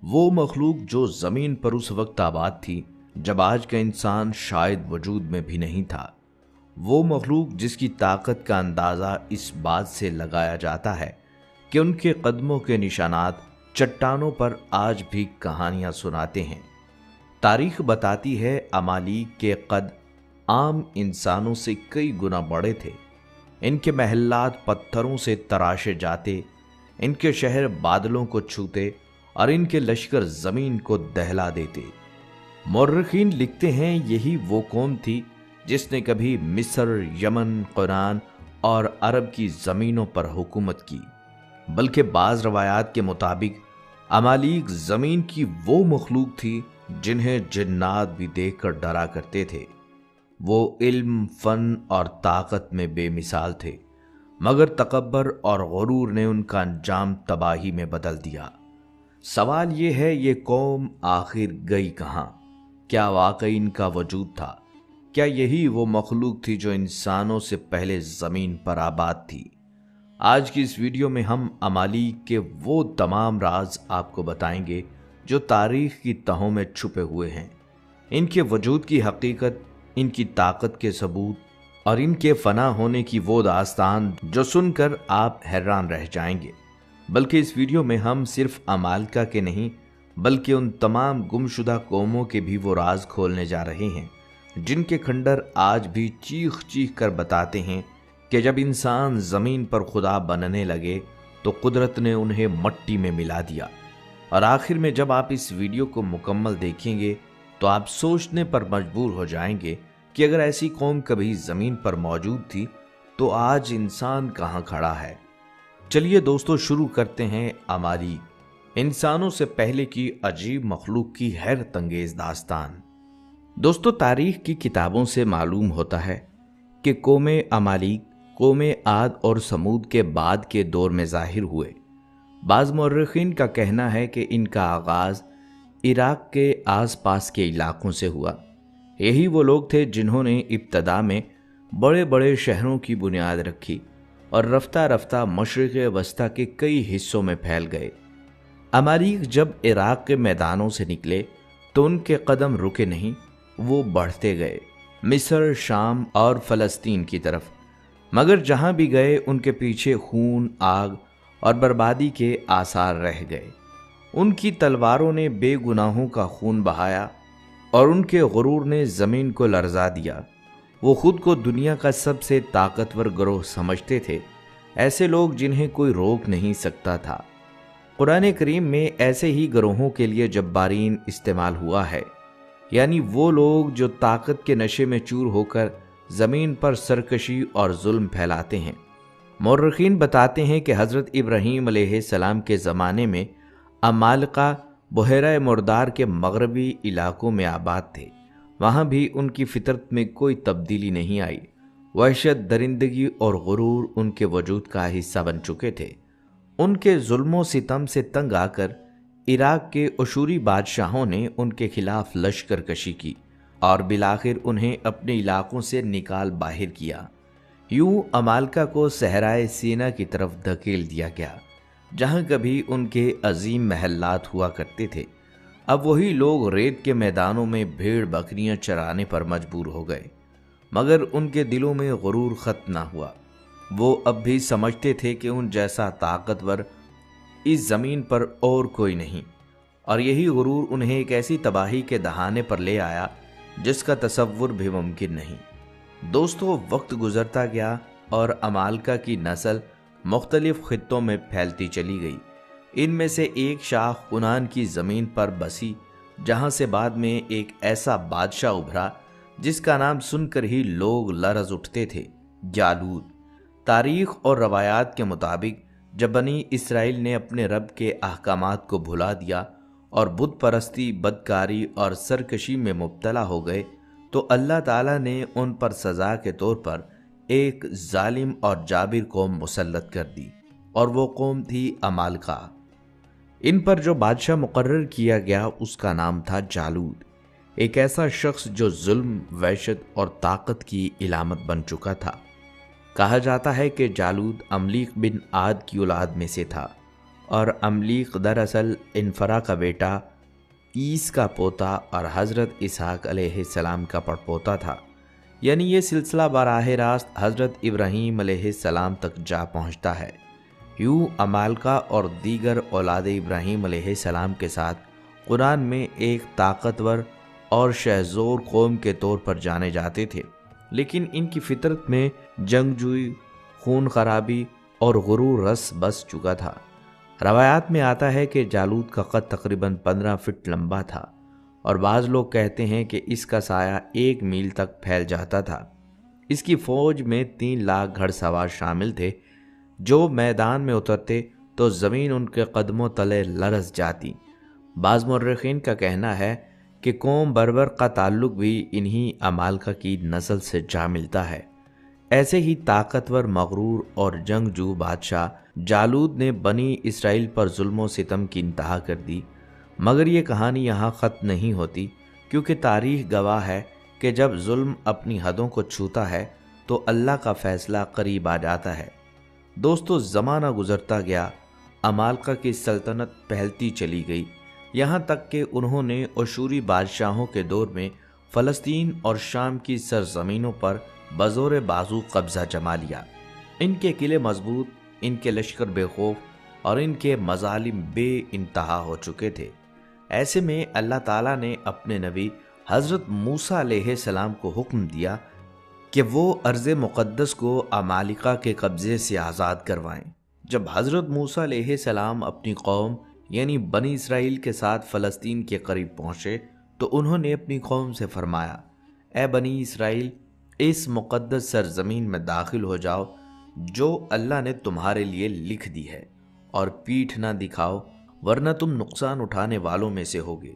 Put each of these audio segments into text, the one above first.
وہ مخلوق جو زمین پر اس وقت آباد تھی جب آج کا انسان شاید وجود میں بھی نہیں تھا، وہ مخلوق جس کی طاقت کا اندازہ اس بات سے لگایا جاتا ہے کہ ان کے قدموں کے نشانات چٹانوں پر آج بھی کہانیاں سناتے ہیں۔ تاریخ بتاتی ہے عمالیق کے قد عام انسانوں سے کئی گنا بڑے تھے۔ ان کے محلات پتھروں سے تراشے جاتے، ان کے شہر بادلوں کو چھوتے اور ان کے لشکر زمین کو دہلا دیتے۔ مورخین لکھتے ہیں یہی وہ قوم تھی جس نے کبھی مصر، یمن، قرآن اور عرب کی زمینوں پر حکومت کی، بلکہ بعض روایات کے مطابق عمالیق زمین کی وہ مخلوق تھی جنہیں جنات بھی دیکھ کر ڈرا کرتے تھے۔ وہ علم، فن اور طاقت میں بے مثال تھے، مگر تکبر اور غرور نے ان کا انجام تباہی میں بدل دیا۔ سوال یہ ہے، یہ قوم آخر گئی کہاں؟ کیا واقعی ان کا وجود تھا؟ کیا یہی وہ مخلوق تھی جو انسانوں سے پہلے زمین پر آباد تھی؟ آج کی اس ویڈیو میں ہم عمالیق کے وہ تمام راز آپ کو بتائیں گے جو تاریخ کی تہوں میں چھپے ہوئے ہیں۔ ان کے وجود کی حقیقت، ان کی طاقت کے ثبوت اور ان کے فنا ہونے کی وہ داستان جو سن کر آپ حیران رہ جائیں گے۔ بلکہ اس ویڈیو میں ہم صرف عمالقہ کے نہیں بلکہ ان تمام گمشدہ قوموں کے بھی وہ راز کھولنے جا رہے ہیں جن کے کھنڈر آج بھی چیخ چیخ کر بتاتے ہیں کہ جب انسان زمین پر خدا بننے لگے تو قدرت نے انہیں مٹی میں ملا دیا۔ اور آخر میں جب آپ اس ویڈیو کو مکمل دیکھیں گے تو آپ سوچنے پر مجبور ہو جائیں گے کہ اگر ایسی قوم کبھی زمین پر موجود تھی تو آج انسان کہاں کھڑا ہے۔ چلیے دوستو، شروع کرتے ہیں عمالیق، انسانوں سے پہلے کی عجیب مخلوق کی حیرت انگیز داستان۔ دوستو، تاریخ کی کتابوں سے معلوم ہوتا ہے کہ قوم عمالیق قوم عاد اور سمود کے بعد کے دور میں ظاہر ہوئے۔ بعض مورخین کا کہنا ہے کہ ان کا آغاز عراق کے آس پاس کے علاقوں سے ہوا۔ یہی وہ لوگ تھے جنہوں نے ابتدا میں بڑے بڑے شہروں کی بنیاد رکھی اور رفتہ رفتہ مشرق وسطیٰ کے کئی حصوں میں پھیل گئے۔ عمالیق جب عراق کے میدانوں سے نکلے تو ان کے قدم رکے نہیں، وہ بڑھتے گئے مصر، شام اور فلسطین کی طرف، مگر جہاں بھی گئے ان کے پیچھے خون، آگ اور بربادی کے آثار رہ گئے۔ ان کی تلواروں نے بے گناہوں کا خون بہایا اور ان کے غرور نے زمین کو لرزا دیا۔ وہ خود کو دنیا کا سب سے طاقتور گروہ سمجھتے تھے، ایسے لوگ جنہیں کوئی روک نہیں سکتا تھا۔ قرآن کریم میں ایسے ہی گروہوں کے لیے جبارین استعمال ہوا ہے، یعنی وہ لوگ جو طاقت کے نشے میں چور ہو کر زمین پر سرکشی اور ظلم پھیلاتے ہیں۔ مورخین بتاتے ہیں کہ حضرت ابراہیم علیہ السلام کے زمانے میں عمالقہ بحیرہ مردار کے مغربی علاقوں میں آباد تھے۔ وہاں بھی ان کی فطرت میں کوئی تبدیلی نہیں آئی۔ وحشت، درندگی اور غرور ان کے وجود کا حصہ بن چکے تھے۔ ان کے ظلم و ستم سے تنگ آ کر عراق کے اشوری بادشاہوں نے ان کے خلاف لشکر کشی کی اور بالآخر انہیں اپنے علاقوں سے نکال باہر کیا۔ یوں عمالقہ کو صحرائے سینا کی طرف دھکیل دیا گیا، جہاں کبھی ان کے عظیم محلات ہوا کرتے تھے۔ اب وہی لوگ ریت کے میدانوں میں بھیڑ بکریاں چرانے پر مجبور ہو گئے، مگر ان کے دلوں میں غرور ختم نہ ہوا۔ وہ اب بھی سمجھتے تھے کہ ان جیسا طاقتور اس زمین پر اور کوئی نہیں، اور یہی غرور انہیں ایک ایسی تباہی کے دہانے پر لے آیا جس کا تصور بھی ممکن نہیں۔ دوستو، وقت گزرتا گیا اور عمالقہ کی نسل مختلف خطوں میں پھیلتی چلی گئی۔ ان میں سے ایک شاخ کنان کی زمین پر بسی، جہاں سے بعد میں ایک ایسا بادشاہ ابھرا جس کا نام سن کر ہی لوگ لرز اٹھتے تھے، جالود۔ تاریخ اور روایات کے مطابق جب بنی اسرائیل نے اپنے رب کے احکامات کو بھلا دیا اور بت پرستی، بدکاری اور سرکشی میں مبتلا ہو گئے تو اللہ تعالیٰ نے ان پر سزا کے طور پر ایک ظالم اور جابر قوم مسلط کر دی، اور وہ قوم تھی عمالقہ۔ ان پر جو بادشاہ مقرر کیا گیا اس کا نام تھا جالود، ایک ایسا شخص جو ظلم، وحشت اور طاقت کی علامت بن چکا تھا۔ کہا جاتا ہے کہ جالود عملیق بن عاد کی اولاد میں سے تھا اور املیق دراصل انفرا کا بیٹا، ایس کا پوتا اور حضرت اسحاق علیہ السلام کا پڑپوتا تھا، یعنی یہ سلسلہ براہ راست حضرت ابراہیم علیہ السلام تک جا پہنچتا ہے۔ یوں عمالقہ اور دیگر اولاد ابراہیم علیہ السلام کے ساتھ قرآن میں ایک طاقتور اور شہزور قوم کے طور پر جانے جاتے تھے، لیکن ان کی فطرت میں جنگجوئی، خون خرابی اور غرور رس بس چکا تھا۔ روایات میں آتا ہے کہ جالوت کا قد تقریباً 15 فٹ لمبا تھا، اور بعض لوگ کہتے ہیں کہ اس کا سایہ 1 میل تک پھیل جاتا تھا۔ اس کی فوج میں 3 لاکھ گھڑ سوار شامل تھے، جو میدان میں اترتے تو زمین ان کے قدموں تلے لرز جاتی۔ بعض مورخین کا کہنا ہے کہ قوم بربر کا تعلق بھی انہی عمالقہ کی نسل سے جا ملتا ہے۔ ایسے ہی طاقتور، مغرور اور جنگجو بادشاہ جالوت نے بنی اسرائیل پر ظلم و ستم کی انتہا کر دی، مگر یہ کہانی یہاں ختم نہیں ہوتی، کیونکہ تاریخ گواہ ہے کہ جب ظلم اپنی حدوں کو چھوتا ہے تو اللہ کا فیصلہ قریب آ جاتا ہے۔ دوستو، زمانہ گزرتا گیا، عمالقہ کی سلطنت پھیلتی چلی گئی، یہاں تک کہ انہوں نے اشوری بادشاہوں کے دور میں فلسطین اور شام کی سرزمینوں پر بزور بازو قبضہ جما لیا۔ ان کے قلعے مضبوط، ان کے لشکر بے خوف اور ان کے مظالم بے انتہا ہو چکے تھے۔ ایسے میں اللہ تعالیٰ نے اپنے نبی حضرت موسیٰ علیہ السلام کو حکم دیا کہ وہ ارض مقدس کو عمالقہ کے قبضے سے آزاد کروائیں۔ جب حضرت موسیٰ علیہ السلام اپنی قوم یعنی بنی اسرائیل کے ساتھ فلسطین کے قریب پہنچے تو انہوں نے اپنی قوم سے فرمایا، اے بنی اسرائیل، اس مقدس سرزمین میں داخل ہو جاؤ جو اللہ نے تمہارے لیے لکھ دی ہے، اور پیٹھ نہ دکھاؤ ورنہ تم نقصان اٹھانے والوں میں سے ہوگے۔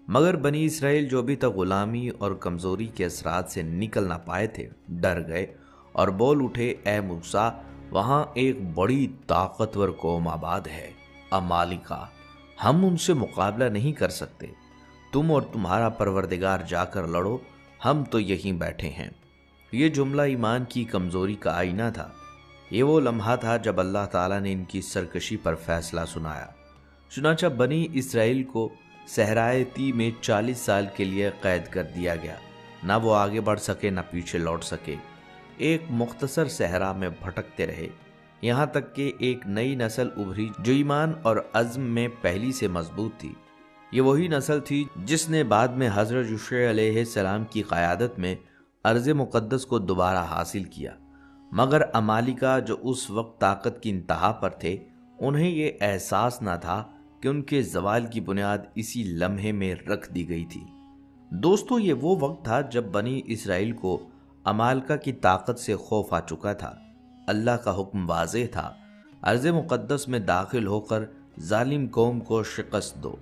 مگر بنی اسرائیل جو ابھی تک غلامی اور کمزوری کے اثرات سے نکل نہ پائے تھے، ڈر گئے اور بول اٹھے، اے موسیٰ، وہاں ایک بڑی طاقتور قوم آباد ہے، عمالقہ، ہم ان سے مقابلہ نہیں کر سکتے، تم اور تمہارا پروردگار جا کر لڑو، ہم تو یہیں بیٹھے ہیں۔ یہ جملہ ایمان کی کمزوری کا آئینہ تھا۔ یہ وہ لمحہ تھا جب اللہ تعالیٰ نے ان کی سرکشی پر فیصلہ سنایا۔ چنانچہ بنی اسرائیل کو صحرائے طی میں 40 سال کے لیے قید کر دیا گیا، نہ وہ آگے بڑھ سکے نہ پیچھے لوٹ سکے، ایک مختصر صحرا میں بھٹکتے رہے، یہاں تک کہ ایک نئی نسل ابھری جو ایمان اور عزم میں پہلی سے مضبوط تھی۔ یہ وہی نسل تھی جس نے بعد میں حضرت یوشع علیہ السلام کی قیادت میں ارض مقدس کو دوبارہ حاصل کیا۔ مگر عمالقہ جو اس وقت طاقت کی انتہا پر تھے، انہیں یہ احساس نہ تھا کہ ان کے زوال کی بنیاد اسی لمحے میں رکھ دی گئی تھی۔ دوستو، یہ وہ وقت تھا جب بنی اسرائیل کو عمالقہ کی طاقت سے خوف آ چکا تھا۔ اللہ کا حکم واضح تھا، ارض مقدس میں داخل ہو کر ظالم قوم کو شکست دو،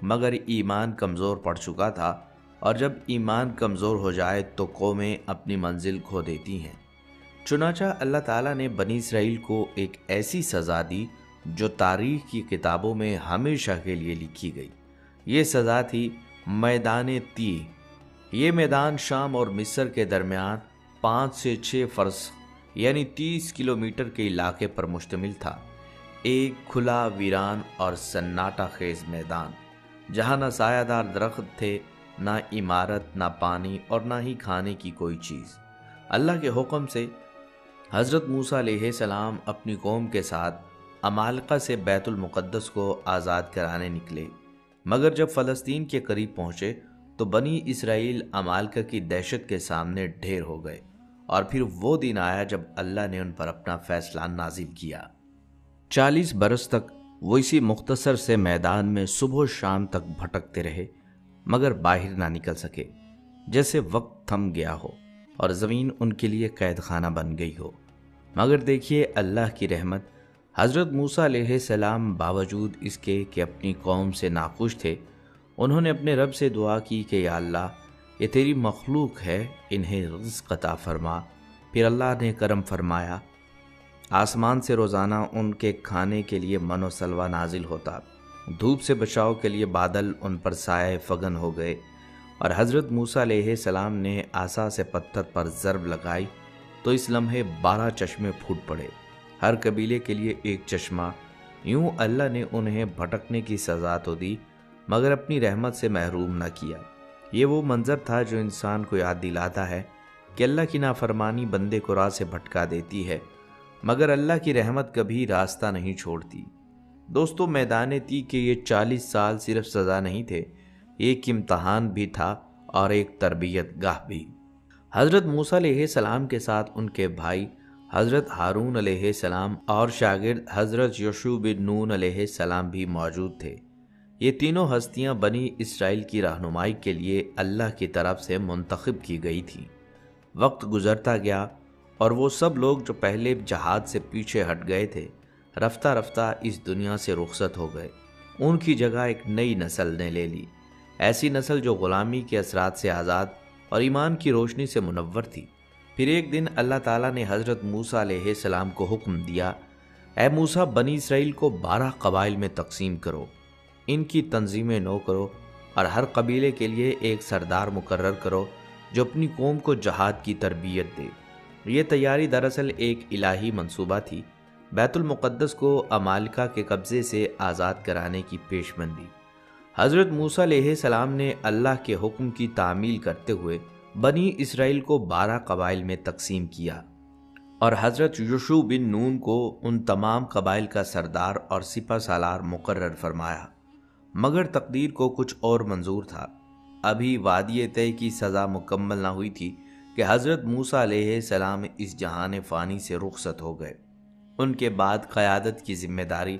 مگر ایمان کمزور پڑ چکا تھا، اور جب ایمان کمزور ہو جائے تو قومیں اپنی منزل کھو دیتی ہیں۔ چنانچہ اللہ تعالیٰ نے بنی اسرائیل کو ایک ایسی سزا دی جو تاریخ کی کتابوں میں ہمیشہ کے لیے لکھی گئی۔ یہ سزا تھی میدان تیہ۔ یہ میدان شام اور مصر کے درمیان 5 سے 6 فرسخ یعنی 30 کلومیٹر کے علاقے پر مشتمل تھا، ایک کھلا، ویران اور سناٹا خیز میدان جہاں نہ سایہ دار درخت تھے، نہ عمارت، نہ پانی اور نہ ہی کھانے کی کوئی چیز۔ اللہ کے حکم سے حضرت موسیٰ علیہ السلام اپنی قوم کے ساتھ عمالقہ سے بیت المقدس کو آزاد کرانے نکلے، مگر جب فلسطین کے قریب پہنچے تو بنی اسرائیل عمالقہ کی دہشت کے سامنے ڈھیر ہو گئے، اور پھر وہ دن آیا جب اللہ نے ان پر اپنا فیصلہ نازل کیا۔ 40 برس تک وہ اسی مختصر سے میدان میں صبح و شام تک بھٹکتے رہے، مگر باہر نہ نکل سکے، جیسے وقت تھم گیا ہو اور زمین ان کے لیے قید خانہ بن گئی ہو۔ مگر دیکھیے اللہ کی رحمت، حضرت موسیٰ علیہ السلام باوجود اس کے کہ اپنی قوم سے ناخوش تھے، انہوں نے اپنے رب سے دعا کی کہ یا اللہ، یہ تیری مخلوق ہے، انہیں رزق عطا فرما۔ پھر اللہ نے کرم فرمایا، آسمان سے روزانہ ان کے کھانے کے لیے من و سلوہ نازل ہوتا، دھوپ سے بچاؤ کے لیے بادل ان پر سائے فگن ہو گئے، اور حضرت موسیٰ علیہ السلام نے عصا سے پتھر پر ضرب لگائی تو اس لمحے 12 چشمے پھوٹ پڑے، ہر قبیلے کے لیے ایک چشمہ، یوں اللہ نے انہیں بھٹکنے کی سزا تو دی مگر اپنی رحمت سے محروم نہ کیا۔ یہ وہ منظر تھا جو انسان کو یاد دلاتا ہے کہ اللہ کی نافرمانی بندے کو راہ سے بھٹکا دیتی ہے مگر اللہ کی رحمت کبھی راستہ نہیں چھوڑتی۔ دوستو، میدان تی کے یہ 40 سال صرف سزا نہیں تھے، ایک امتحان بھی تھا اور ایک تربیت گاہ بھی۔ حضرت موسیٰ علیہ السلام کے ساتھ ان کے بھائی حضرت ہارون علیہ السلام اور شاگرد حضرت یوشع بن نون علیہ السلام بھی موجود تھے۔ یہ تینوں ہستیاں بنی اسرائیل کی رہنمائی کے لیے اللہ کی طرف سے منتخب کی گئی تھیں۔ وقت گزرتا گیا اور وہ سب لوگ جو پہلے جہاد سے پیچھے ہٹ گئے تھے رفتہ رفتہ اس دنیا سے رخصت ہو گئے۔ ان کی جگہ ایک نئی نسل نے لے لی، ایسی نسل جو غلامی کے اثرات سے آزاد اور ایمان کی روشنی سے منور تھی۔ پھر ایک دن اللہ تعالیٰ نے حضرت موسیٰ علیہ السلام کو حکم دیا، اے موسیٰ، بنی اسرائیل کو 12 قبائل میں تقسیم کرو، ان کی تنظیمیں نو کرو اور ہر قبیلے کے لیے ایک سردار مقرر کرو جو اپنی قوم کو جہاد کی تربیت دے۔ یہ تیاری دراصل ایک الہی منصوبہ تھی، بیت المقدس کو عمالقہ کے قبضے سے آزاد کرانے کی پیشبندی۔ حضرت موسیٰ علیہ السلام نے اللہ کے حکم کی تعمیل کرتے ہوئے بنی اسرائیل کو 12 قبائل میں تقسیم کیا اور حضرت یوشع بن نون کو ان تمام قبائل کا سردار اور سپہ سالار مقرر فرمایا۔ مگر تقدیر کو کچھ اور منظور تھا۔ ابھی وادی طے کی سزا مکمل نہ ہوئی تھی کہ حضرت موسیٰ علیہ السلام اس جہان فانی سے رخصت ہو گئے۔ ان کے بعد قیادت کی ذمہ داری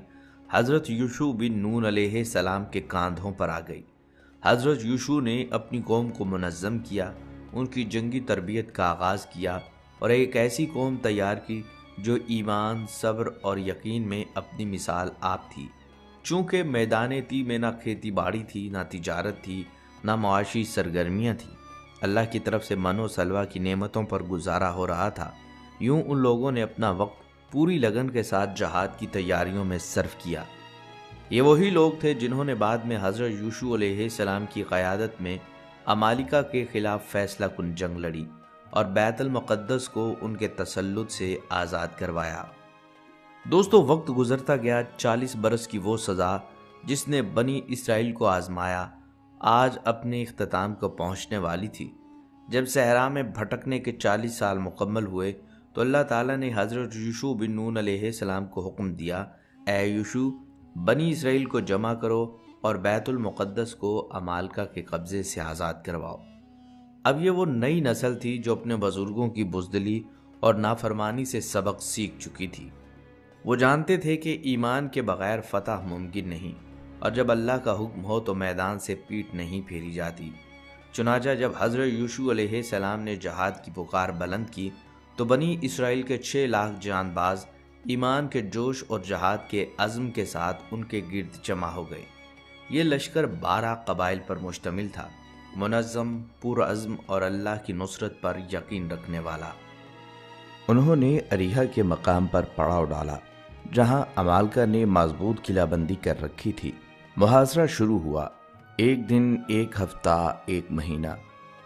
حضرت یوشع بن نون علیہ السلام کے کاندھوں پر آ گئی۔ حضرت یوشع نے اپنی قوم کو منظم کیا، ان کی جنگی تربیت کا آغاز کیا اور ایک ایسی قوم تیار کی جو ایمان، صبر اور یقین میں اپنی مثال آپ تھی۔ چونکہ میدان تی میں نہ کھیتی باڑی تھی، نہ تجارت تھی، نہ معاشی سرگرمیاں تھیں، اللہ کی طرف سے من و سلوہ کی نعمتوں پر گزارا ہو رہا تھا۔ یوں ان لوگوں نے اپنا وقت پوری لگن کے ساتھ جہاد کی تیاریوں میں صرف کیا۔ یہ وہی لوگ تھے جنہوں نے بعد میں حضرت یوشع علیہ السلام کی قیادت میں عمالقہ کے خلاف فیصلہ کن جنگ لڑی اور بیت المقدس کو ان کے تسلط سے آزاد کروایا۔ دوستو، وقت گزرتا گیا، 40 برس کی وہ سزا جس نے بنی اسرائیل کو آزمایا آج اپنے اختتام کو پہنچنے والی تھی۔ جب صحرا میں بھٹکنے کے 40 سال مکمل ہوئے تو اللہ تعالیٰ نے حضرت یوشع بن نون علیہ السلام کو حکم دیا، اے یوشع، بنی اسرائیل کو جمع کرو اور بیت المقدس کو عمالقہ کے قبضے سے آزاد کرواؤ۔ اب یہ وہ نئی نسل تھی جو اپنے بزرگوں کی بزدلی اور نافرمانی سے سبق سیکھ چکی تھی۔ وہ جانتے تھے کہ ایمان کے بغیر فتح ممکن نہیں، اور جب اللہ کا حکم ہو تو میدان سے پیٹھ نہیں پھیری جاتی۔ چنانچہ جب حضرت یوشع علیہ السلام نے جہاد کی پکار بلند کی تو بنی اسرائیل کے 6 لاکھ جان باز ایمان کے جوش اور جہاد کے عزم کے ساتھ ان کے گرد جمع ہو گئے۔ یہ لشکر 12 قبائل پر مشتمل تھا، منظم، پرعزم اور اللہ کی نصرت پر یقین رکھنے والا۔ انہوں نے اریحا کے مقام پر پڑاؤ ڈالا جہاں عمالقہ نے مضبوط قلعہ بندی کر رکھی تھی۔ محاصرہ شروع ہوا، ایک دن، ایک ہفتہ، ایک مہینہ،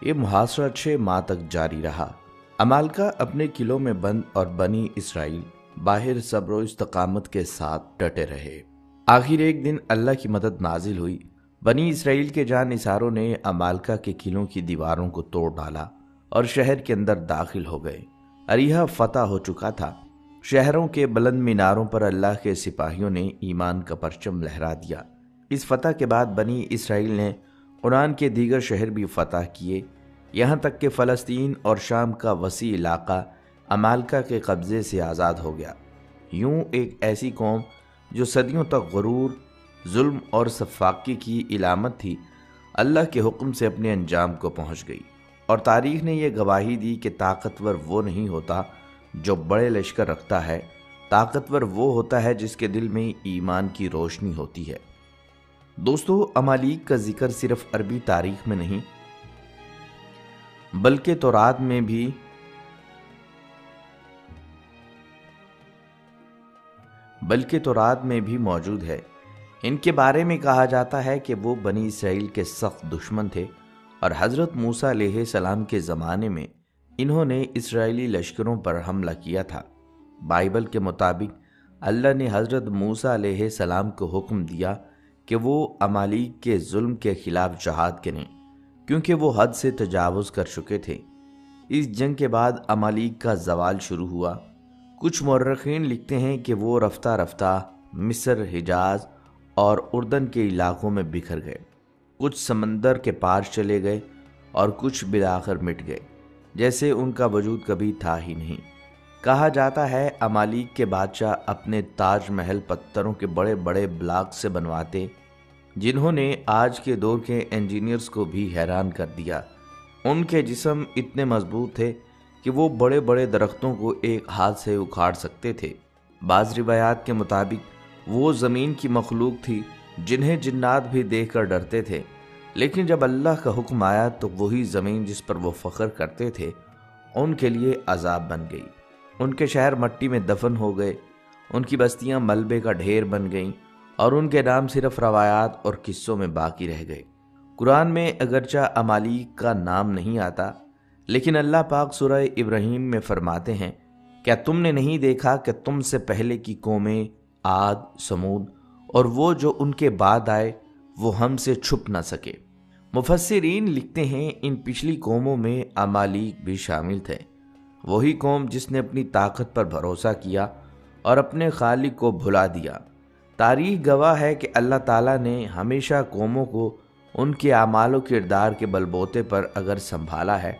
یہ محاصرہ 6 ماہ تک جاری رہا۔ عمالقہ اپنے قلعوں میں بند اور بنی اسرائیل باہر صبر و استقامت کے ساتھ ڈٹے رہے۔ آخر ایک دن اللہ کی مدد نازل ہوئی۔ بنی اسرائیل کے جانثاروں نے عمالقہ کے قلعوں کی دیواروں کو توڑ ڈالا اور شہر کے اندر داخل ہو گئے۔ اریحا فتح ہو چکا تھا۔ شہروں کے بلند میناروں پر اللہ کے سپاہیوں نے ایمان کا پرچم لہرا دیا۔ اس فتح کے بعد بنی اسرائیل نے عنان کے دیگر شہر بھی فتح کیے، یہاں تک کہ فلسطین اور شام کا وسیع علاقہ عمالقہ کے قبضے سے آزاد ہو گیا۔ یوں ایک ایسی قوم جو صدیوں تک غرور، ظلم اور سفاکی کی علامت تھی، اللہ کے حکم سے اپنے انجام کو پہنچ گئی، اور تاریخ نے یہ گواہی دی کہ طاقتور وہ نہیں ہوتا جو بڑے لشکر رکھتا ہے، طاقتور وہ ہوتا ہے جس کے دل میں ایمان کی روشنی ہوتی ہے۔ دوستو، عمالیق کا ذکر صرف عربی تاریخ میں نہیں بلکہ تورات میں بھی موجود ہے۔ ان کے بارے میں کہا جاتا ہے کہ وہ بنی اسرائیل کے سخت دشمن تھے، اور حضرت موسیٰ علیہ السلام کے زمانے میں انہوں نے اسرائیلی لشکروں پر حملہ کیا تھا۔ بائبل کے مطابق اللہ نے حضرت موسیٰ علیہ السلام کو حکم دیا کہ وہ امالیک کے ظلم کے خلاف جہاد کریں، کیونکہ وہ حد سے تجاوز کر چکے تھے۔ اس جنگ کے بعد امالیک کا زوال شروع ہوا۔ کچھ مورخین لکھتے ہیں کہ وہ رفتہ رفتہ مصر، حجاز اور اردن کے علاقوں میں بکھر گئے، کچھ سمندر کے پار چلے گئے اور کچھ بالآخر مٹ گئے، جیسے ان کا وجود کبھی تھا ہی نہیں۔ کہا جاتا ہے امالیک کے بادشاہ اپنے تاج محل پتھروں کے بڑے بڑے بلاک سے بنواتے، جنہوں نے آج کے دور کے انجینئرز کو بھی حیران کر دیا۔ ان کے جسم اتنے مضبوط تھے کہ وہ بڑے بڑے درختوں کو ایک ہاتھ سے اکھاڑ سکتے تھے۔ بعض روایات کے مطابق وہ زمین کی مخلوق تھی جنہیں جنات بھی دیکھ کر ڈرتے تھے، لیکن جب اللہ کا حکم آیا تو وہی زمین جس پر وہ فخر کرتے تھے ان کے لیے عذاب بن گئی۔ ان کے شہر مٹی میں دفن ہو گئے، ان کی بستیاں ملبے کا ڈھیر بن گئیں اور ان کے نام صرف روایات اور قصوں میں باقی رہ گئے۔ قرآن میں اگرچہ امالیک کا نام نہیں آتا، لیکن اللہ پاک سورہ ابراہیم میں فرماتے ہیں، کیا تم نے نہیں دیکھا کہ تم سے پہلے کی قومیں عاد، سمود اور وہ جو ان کے بعد آئے وہ ہم سے چھپ نہ سکے۔ مفسرین لکھتے ہیں ان پچھلی قوموں میں امالیک بھی شامل تھے، وہی قوم جس نے اپنی طاقت پر بھروسہ کیا اور اپنے خالق کو بھلا دیا۔ تاریخ گواہ ہے کہ اللہ تعالیٰ نے ہمیشہ قوموں کو ان کے اعمال و کردار کے بلبوتے پر اگر سنبھالا ہے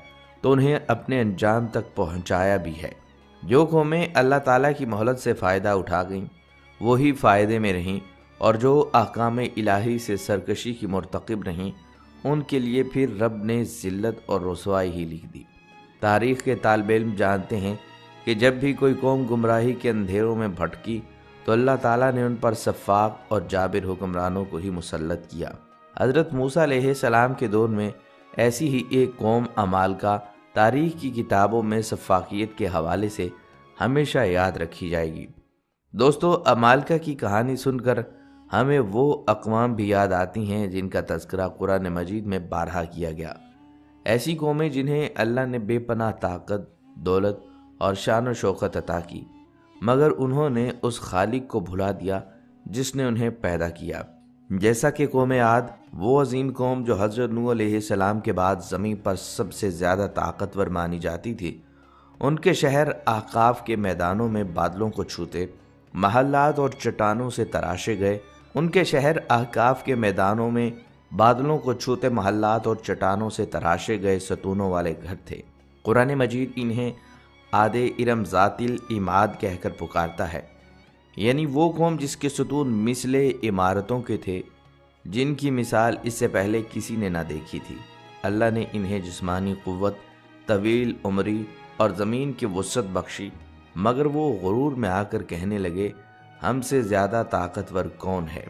تو انہیں اپنے انجام تک پہنچایا بھی ہے۔ جو قومیں اللہ تعالیٰ کی مہلت سے فائدہ اٹھا گئیں وہی فائدے میں رہیں، اور جو احکام الہی سے سرکشی کی مرتکب رہیں ان کے لیے پھر رب نے ذلت اور رسوائی ہی لکھ دی۔ تاریخ کے طالب علم جانتے ہیں کہ جب بھی کوئی قوم گمراہی کے اندھیروں میں بھٹکی تو اللہ تعالیٰ نے ان پر سفاق اور جابر حکمرانوں کو ہی مسلط کیا۔ حضرت موسیٰ علیہ السلام کے دور میں ایسی ہی ایک قوم عمالقہ تاریخ کی کتابوں میں سفاکیت کے حوالے سے ہمیشہ یاد رکھی جائے گی۔ دوستو، عمالقہ کی کہانی سن کر ہمیں وہ اقوام بھی یاد آتی ہیں جن کا تذکرہ قرآن مجید میں بارہا کیا گیا۔ ایسی قومیں جنہیں اللہ نے بے پناہ طاقت، دولت اور شان و شوکت عطا کی، مگر انہوں نے اس خالق کو بھلا دیا جس نے انہیں پیدا کیا۔ جیسا کہ قوم عاد، وہ عظیم قوم جو حضرت نوح علیہ السلام کے بعد زمین پر سب سے زیادہ طاقتور مانی جاتی تھی، ان کے شہر احقاف کے میدانوں میں بادلوں کو چھوتے محلات اور چٹانوں سے تراشے گئے۔ ان کے شہر احقاف کے میدانوں میں بادلوں کو چھوتے محلات اور چٹانوں سے تراشے گئے ستونوں والے گھر تھے۔ قرآن مجید انہیں عاد ارم ذات العماد کہہ کر پکارتا ہے، یعنی وہ قوم جس کے ستون مثل عمارتوں کے تھے، جن کی مثال اس سے پہلے کسی نے نہ دیکھی تھی۔ اللہ نے انہیں جسمانی قوت، طویل عمری اور زمین کی وسعت بخشی، مگر وہ غرور میں آ کر کہنے لگے، ہم سے زیادہ طاقتور کون ہے؟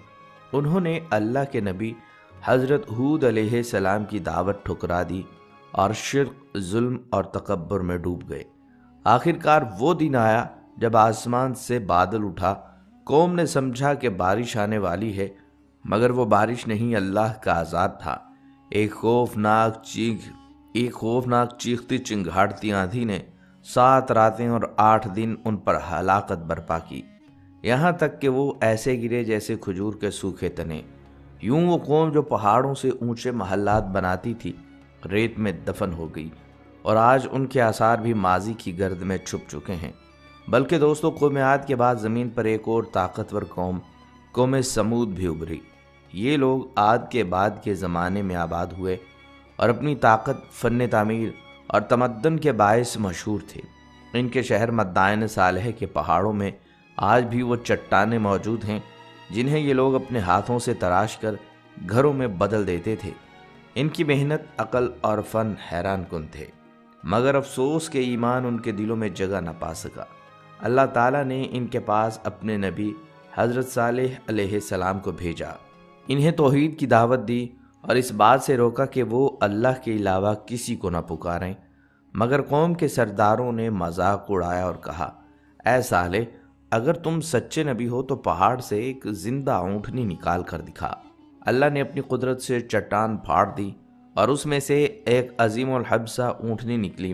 انہوں نے اللہ کے نبی حضرت ہود علیہ السلام کی دعوت ٹھکرا دی اور شرک، ظلم اور تکبر میں ڈوب گئے۔ آخرکار وہ دن آیا جب آسمان سے بادل اٹھا، قوم نے سمجھا کہ بارش آنے والی ہے، مگر وہ بارش نہیں، اللہ کا عذاب تھا۔ ایک خوفناک چیختی چنگھاڑتی آندھی نے 7 راتیں اور 8 دن ان پر ہلاکت برپا کی، یہاں تک کہ وہ ایسے گرے جیسے کھجور کے سوکھے تنے۔ یوں وہ قوم جو پہاڑوں سے اونچے محلات بناتی تھی ریت میں دفن ہو گئی، اور آج ان کے آثار بھی ماضی کی گرد میں چھپ چکے ہیں۔ بلکہ دوستو، قوم عاد کے بعد زمین پر ایک اور طاقتور قوم سمود بھی ابھری۔ یہ لوگ عاد کے بعد کے زمانے میں آباد ہوئے اور اپنی طاقت، فن تعمیر اور تمدن کے باعث مشہور تھے۔ ان کے شہر مدائن صالح کے پہاڑوں میں آج بھی وہ چٹانیں موجود ہیں جنہیں یہ لوگ اپنے ہاتھوں سے تراش کر گھروں میں بدل دیتے تھے۔ ان کی محنت، عقل اور فن حیران کن تھے، مگر افسوس کہ ایمان ان کے دلوں میں جگہ نہ پا سکا۔ اللہ تعالیٰ نے ان کے پاس اپنے نبی حضرت صالح علیہ السلام کو بھیجا، انہیں توحید کی دعوت دی اور اس بات سے روکا کہ وہ اللہ کے علاوہ کسی کو نہ پکاریں، مگر قوم کے سرداروں نے مذاق اڑایا اور کہا، اے صالح، اگر تم سچے نبی ہو تو پہاڑ سے ایک زندہ اونٹنی نکال کر دکھا۔ اللہ نے اپنی قدرت سے چٹان پھاڑ دی اور اس میں سے ایک عظیم الحجم اونٹنی نکلی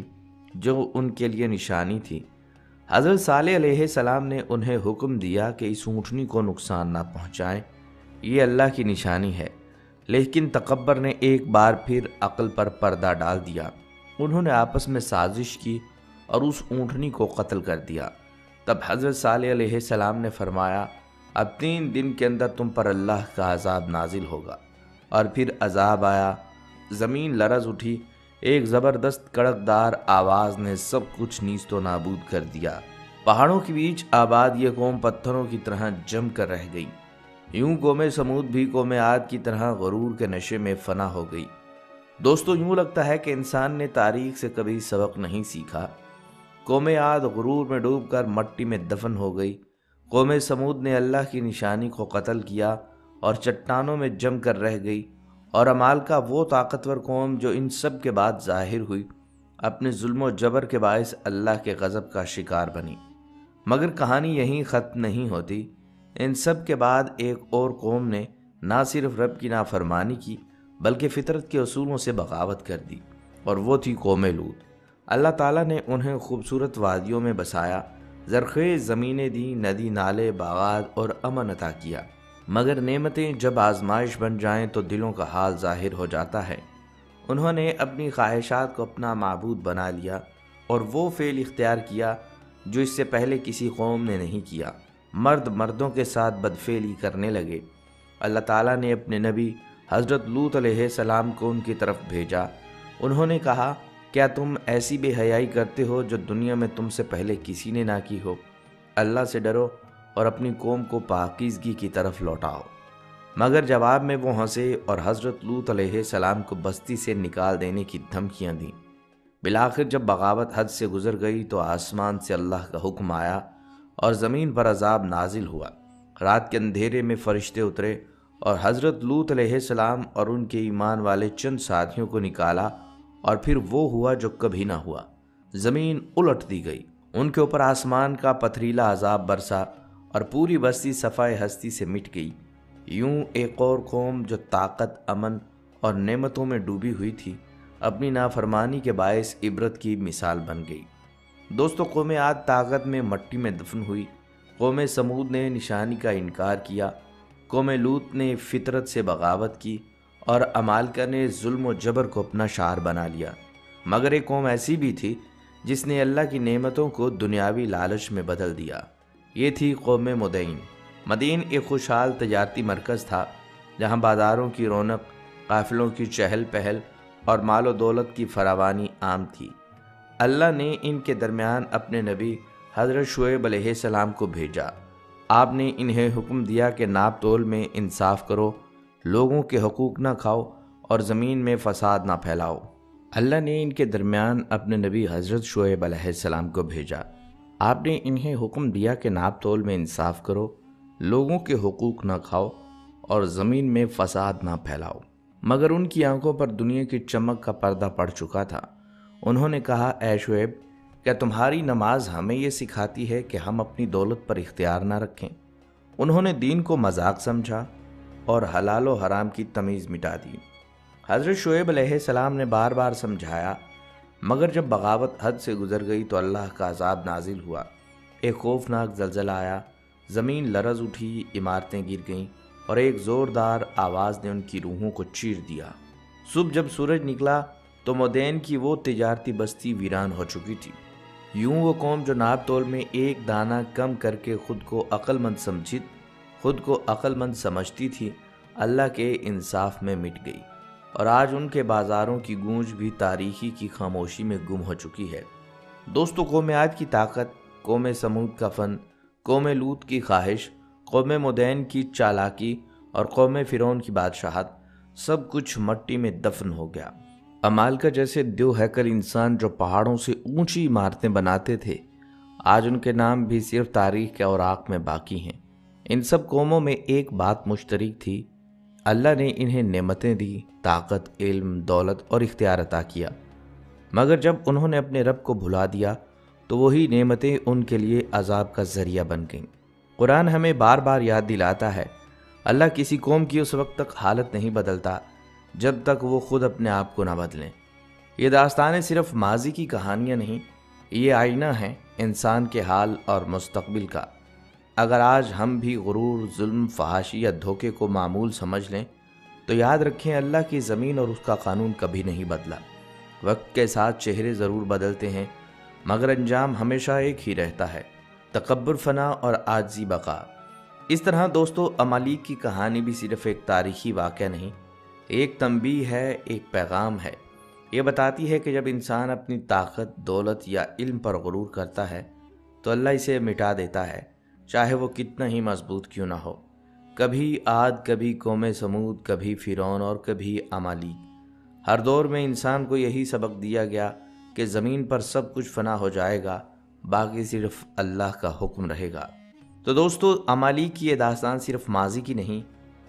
جو ان کے لیے نشانی تھی۔ حضرت صالح علیہ السلام نے انہیں حکم دیا کہ اس اونٹنی کو نقصان نہ پہنچائیں، یہ اللہ کی نشانی ہے، لیکن تکبر نے ایک بار پھر عقل پر پردہ ڈال دیا۔ انہوں نے آپس میں سازش کی اور اس اونٹنی کو قتل کر دیا۔ تب حضرت صالح علیہ السلام نے فرمایا، اب 3 دن کے اندر تم پر اللہ کا عذاب نازل ہوگا۔ اور پھر عذاب آیا، زمین لرز اٹھی، ایک زبردست کڑکدار آواز نے سب کچھ نیست و نابود کر دیا۔ پہاڑوں کے بیچ آباد یہ قوم پتھروں کی طرح جم کر رہ گئی۔ یوں قوم سمود بھی قوم عاد کی طرح غرور کے نشے میں فنا ہو گئی۔ دوستو، یوں لگتا ہے کہ انسان نے تاریخ سے کبھی سبق نہیں سیکھا۔ قوم عاد غرور میں ڈوب کر مٹی میں دفن ہو گئی۔ قوم سمود نے اللہ کی نشانی کو قتل کیا اور چٹانوں میں جم کر رہ گئی، اور عمالقہ وہ طاقتور قوم جو ان سب کے بعد ظاہر ہوئی، اپنے ظلم و جبر کے باعث اللہ کے غضب کا شکار بنی۔ مگر کہانی یہیں ختم نہیں ہوتی۔ ان سب کے بعد ایک اور قوم نے نہ صرف رب کی نافرمانی کی بلکہ فطرت کے اصولوں سے بغاوت کر دی، اور وہ تھی قوم لوط۔ اللہ تعالیٰ نے انہیں خوبصورت وادیوں میں بسایا، زرخیز زمینیں دی، ندی نالے باغات اور امن عطا کیا۔ مگر نعمتیں جب آزمائش بن جائیں تو دلوں کا حال ظاہر ہو جاتا ہے۔ انہوں نے اپنی خواہشات کو اپنا معبود بنا لیا اور وہ فعل اختیار کیا جو اس سے پہلے کسی قوم نے نہیں کیا۔ مرد مردوں کے ساتھ بدفعلی کرنے لگے۔ اللہ تعالیٰ نے اپنے نبی حضرت لوط علیہ السلام کو ان کی طرف بھیجا۔ انہوں نے کہا، کیا تم ایسی بے حیائی کرتے ہو جو دنیا میں تم سے پہلے کسی نے نہ کی ہو؟ اللہ سے ڈرو اور اپنی قوم کو پاکیزگی کی طرف لوٹاؤ۔ مگر جواب میں وہ ہنسے اور حضرت لوط علیہ السلام کو بستی سے نکال دینے کی دھمکیاں دیں۔ بالآخر جب بغاوت حد سے گزر گئی تو آسمان سے اللہ کا حکم آیا اور زمین پر عذاب نازل ہوا۔ رات کے اندھیرے میں فرشتے اترے اور حضرت لوط علیہ السلام اور ان کے ایمان والے چند ساتھیوں کو نکالا، اور پھر وہ ہوا جو کبھی نہ ہوا۔ زمین الٹ دی گئی، ان کے اوپر آسمان کا پتھریلا عذاب برسا اور پوری بستی صفائے ہستی سے مٹ گئی۔ یوں ایک اور قوم جو طاقت، امن اور نعمتوں میں ڈوبی ہوئی تھی، اپنی نافرمانی کے باعث عبرت کی مثال بن گئی۔ دوستو، قوم عاد طاقت میں مٹی میں دفن ہوئی، قوم سمود نے نشانی کا انکار کیا، قوم لوط نے فطرت سے بغاوت کی، اور عمالقہ نے ظلم و جبر کو اپنا شعار بنا لیا۔ مگر ایک قوم ایسی بھی تھی جس نے اللہ کی نعمتوں کو دنیاوی لالچ میں بدل دیا۔ یہ تھی قوم مدین۔ مدین ایک خوشحال تجارتی مرکز تھا جہاں بازاروں کی رونق، قافلوں کی چہل پہل اور مال و دولت کی فراوانی عام تھی۔ اللہ نے ان کے درمیان اپنے نبی حضرت شعیب علیہ السلام کو بھیجا۔ آپ نے انہیں حکم دیا کہ ناپ تول میں انصاف کرو، لوگوں کے حقوق نہ کھاؤ اور زمین میں فساد نہ پھیلاؤ۔ اللہ نے ان کے درمیان اپنے نبی حضرت شعیب علیہ السلام کو بھیجا۔ آپ نے انہیں حکم دیا کہ ناپ تول میں انصاف کرو، لوگوں کے حقوق نہ کھاؤ اور زمین میں فساد نہ پھیلاؤ۔ مگر ان کی آنکھوں پر دنیا کی چمک کا پردہ پڑ چکا تھا۔ انہوں نے کہا، اے شعیب، کیا تمہاری نماز ہمیں یہ سکھاتی ہے کہ ہم اپنی دولت پر اختیار نہ رکھیں؟ انہوں نے دین کو مذاق سمجھا اور حلال و حرام کی تمیز مٹا دی۔ حضرت شعیب علیہ السلام نے بار بار سمجھایا، مگر جب بغاوت حد سے گزر گئی تو اللہ کا عذاب نازل ہوا۔ ایک خوفناک زلزلہ آیا، زمین لرز اٹھی، عمارتیں گر گئیں اور ایک زوردار آواز نے ان کی روحوں کو چیر دیا۔ صبح جب سورج نکلا تو مدین کی وہ تجارتی بستی ویران ہو چکی تھی۔ یوں وہ قوم جو ناپ تول میں ایک دانہ کم کر کے خود کو عقل مند سمجھتی تھی، اللہ کے انصاف میں مٹ گئی، اور آج ان کے بازاروں کی گونج بھی تاریخی کی خاموشی میں گم ہو چکی ہے۔ دوستو، قوم عاد کی طاقت، قوم سمود کا فن، قوم لوط کی خواہش، قوم مدین کی چالاکی اور قوم فرعون کی بادشاہت، سب کچھ مٹی میں دفن ہو گیا۔ عمالقہ جیسے دیو ہیکل انسان جو پہاڑوں سے اونچی عمارتیں بناتے تھے، آج ان کے نام بھی صرف تاریخ کے اوراق میں باقی ہیں۔ ان سب قوموں میں ایک بات مشترک تھی، اللہ نے انہیں نعمتیں دی، طاقت، علم، دولت اور اختیار عطا کیا، مگر جب انہوں نے اپنے رب کو بھلا دیا تو وہی نعمتیں ان کے لیے عذاب کا ذریعہ بن گئیں۔ قرآن ہمیں بار بار یاد دلاتا ہے، اللہ کسی قوم کی اس وقت تک حالت نہیں بدلتا جب تک وہ خود اپنے آپ کو نہ بدلیں۔ یہ داستانیں صرف ماضی کی کہانیاں نہیں یہ آئینہ ہے انسان کے حال اور مستقبل کا۔ اگر آج ہم بھی غرور، ظلم، فحاشی یا دھوکے کو معمول سمجھ لیں تو یاد رکھیں اللہ کی زمین اور اس کا قانون کبھی نہیں بدلا۔ وقت کے ساتھ چہرے ضرور بدلتے ہیں مگر انجام ہمیشہ ایک ہی رہتا ہے، تکبر فنا اور عاجزی بقا۔ اس طرح دوستو، عمالیق کی کہانی بھی صرف ایک تاریخی واقعہ نہیں، ایک تنبیہ ہے، ایک پیغام ہے۔ یہ بتاتی ہے کہ جب انسان اپنی طاقت، دولت یا علم پر غرور کرتا ہے تو اللہ اسے مٹا دیتا ہے، چاہے وہ کتنا ہی مضبوط کیوں نہ ہو۔ کبھی عاد، کبھی قوم سمود، کبھی فرعون اور کبھی عمالیق۔ ہر دور میں انسان کو یہی سبق دیا گیا کہ زمین پر سب کچھ فنا ہو جائے گا، باقی صرف اللہ کا حکم رہے گا۔ تو دوستو، عمالیق کی یہ داستان صرف ماضی کی نہیں،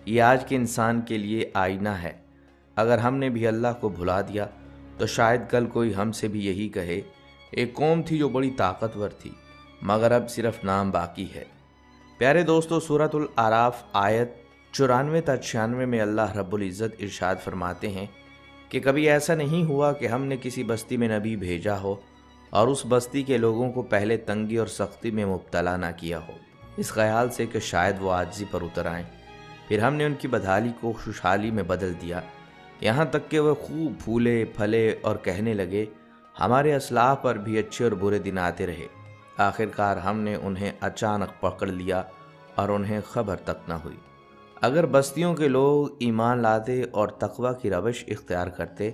یہ آج کے انسان کے لیے آئینہ ہے۔ اگر ہم نے بھی اللہ کو بھلا دیا تو شاید کل کوئی ہم سے بھی یہی کہے، ایک قوم تھی جو بڑی طاقتور تھی مگر اب صرف نام باقی ہے۔ پیارے دوستو، سورۃ الاعراف آیت 94 تا 96 میں اللہ رب العزت ارشاد فرماتے ہیں کہ کبھی ایسا نہیں ہوا کہ ہم نے کسی بستی میں نبی بھیجا ہو اور اس بستی کے لوگوں کو پہلے تنگی اور سختی میں مبتلا نہ کیا ہو، اس خیال سے کہ شاید وہ عاجزی پر اتر آئیں۔ پھر ہم نے ان کی بدحالی کو خوشحالی میں بدل دیا، یہاں تک کہ وہ خوب پھولے پھلے اور کہنے لگے ہمارے اسلاف پر بھی اچھے اور برے دن آتے رہے۔ آخرکار ہم نے انہیں اچانک پکڑ لیا اور انہیں خبر تک نہ ہوئی۔ اگر بستیوں کے لوگ ایمان لاتے اور تقوی کی روش اختیار کرتے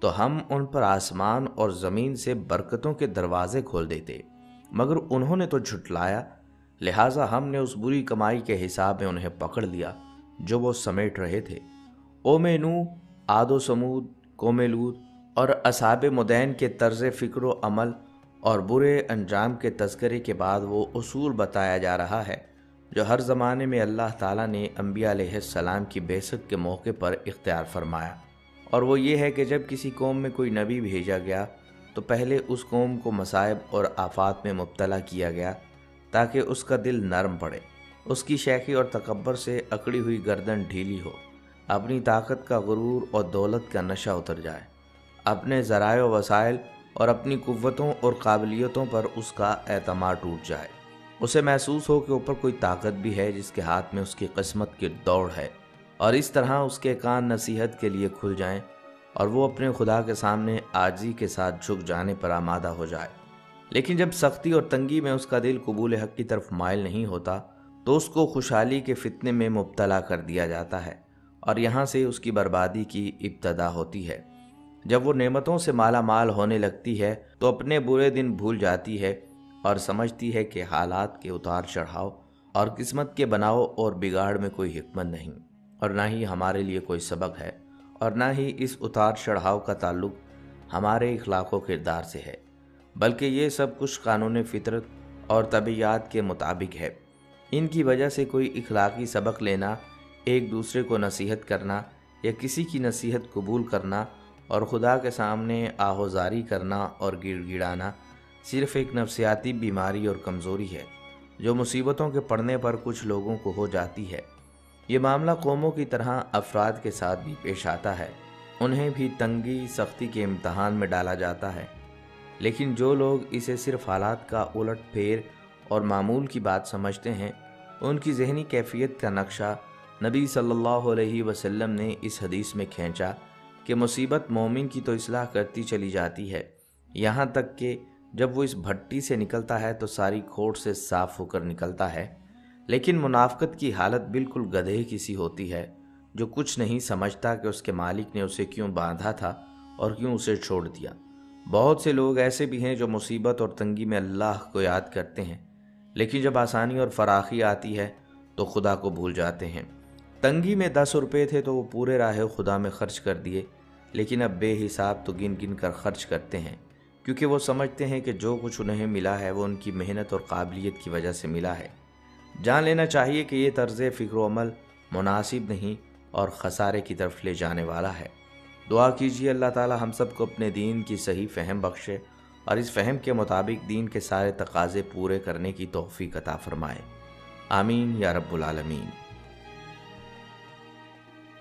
تو ہم ان پر آسمان اور زمین سے برکتوں کے دروازے کھول دیتے، مگر انہوں نے تو جھٹلایا، لہٰذا ہم نے اس بری کمائی کے حساب میں انہیں پکڑ لیا جو وہ سمیٹ رہے تھے۔ قوم نوح، عاد و سمود، قوم لوط اور اصحاب مدین کے طرز فکر و عمل اور برے انجام کے تذکرے کے بعد وہ اصول بتایا جا رہا ہے جو ہر زمانے میں اللہ تعالیٰ نے انبیاء علیہ السلام کی بعثت کے موقع پر اختیار فرمایا، اور وہ یہ ہے کہ جب کسی قوم میں کوئی نبی بھیجا گیا تو پہلے اس قوم کو مصائب اور آفات میں مبتلا کیا گیا تاکہ اس کا دل نرم پڑے، اس کی شیخی اور تکبر سے اکڑی ہوئی گردن ڈھیلی ہو، اپنی طاقت کا غرور اور دولت کا نشہ اتر جائے، اپنے ذرائع و وسائل اور اپنی قوتوں اور قابلیتوں پر اس کا اعتماد ٹوٹ جائے، اسے محسوس ہو کہ اوپر کوئی طاقت بھی ہے جس کے ہاتھ میں اس کی قسمت کی دوڑ ہے، اور اس طرح اس کے کان نصیحت کے لیے کھل جائیں اور وہ اپنے خدا کے سامنے عاجزی کے ساتھ جھک جانے پر آمادہ ہو جائے۔ لیکن جب سختی اور تنگی میں اس کا دل قبول حق کی طرف مائل نہیں ہوتا تو اس کو خوشحالی کے فتنے میں مبتلا کر دیا جاتا ہے، اور یہاں سے اس کی بربادی کی ابتدا ہوتی ہے۔ جب وہ نعمتوں سے مالا مال ہونے لگتی ہے تو اپنے برے دن بھول جاتی ہے اور سمجھتی ہے کہ حالات کے اتار چڑھاؤ اور قسمت کے بناؤ اور بگاڑ میں کوئی حکمت نہیں، اور نہ ہی ہمارے لیے کوئی سبق ہے، اور نہ ہی اس اتار چڑھاؤ کا تعلق ہمارے اخلاق و کردار سے ہے، بلکہ یہ سب کچھ قانون فطرت اور طبیعیات کے مطابق ہے۔ ان کی وجہ سے کوئی اخلاقی سبق لینا، ایک دوسرے کو نصیحت کرنا یا کسی کی نصیحت قبول کرنا اور خدا کے سامنے آہوزاری کرنا اور گڑ گڑانا صرف ایک نفسیاتی بیماری اور کمزوری ہے جو مصیبتوں کے پڑنے پر کچھ لوگوں کو ہو جاتی ہے۔ یہ معاملہ قوموں کی طرح افراد کے ساتھ بھی پیش آتا ہے، انہیں بھی تنگی سختی کے امتحان میں ڈالا جاتا ہے، لیکن جو لوگ اسے صرف حالات کا الٹ پھیر اور معمول کی بات سمجھتے ہیں، ان کی ذہنی کیفیت کا نقشہ نبی صلی اللہ علیہ وسلم نے اس حدیث میں کھینچا کہ مصیبت مومن کی تو اصلاح کرتی چلی جاتی ہے، یہاں تک کہ جب وہ اس بھٹی سے نکلتا ہے تو ساری کھوٹ سے صاف ہو کر نکلتا ہے، لیکن منافقت کی حالت بالکل گدھے کی سی ہوتی ہے جو کچھ نہیں سمجھتا کہ اس کے مالک نے اسے کیوں باندھا تھا اور کیوں اسے چھوڑ دیا۔ بہت سے لوگ ایسے بھی ہیں جو مصیبت اور تنگی میں اللہ کو یاد کرتے ہیں، لیکن جب آسانی اور فراخی آتی ہے تو خدا کو بھول جاتے ہیں۔ تنگی میں 10 روپے تھے تو وہ پورے راہ خدا میں خرچ کر دیے، لیکن اب بے حساب تو گن گن کر خرچ کرتے ہیں، کیونکہ وہ سمجھتے ہیں کہ جو کچھ انہیں ملا ہے وہ ان کی محنت اور قابلیت کی وجہ سے ملا ہے۔ جان لینا چاہیے کہ یہ طرز فکر و عمل مناسب نہیں اور خسارے کی طرف لے جانے والا ہے۔ دعا کیجیے اللہ تعالی ہم سب کو اپنے دین کی صحیح فہم بخشے اور اس فہم کے مطابق دین کے سارے تقاضے پورے کرنے کی توفیق عطا فرمائے۔ آمین یا رب العالمین۔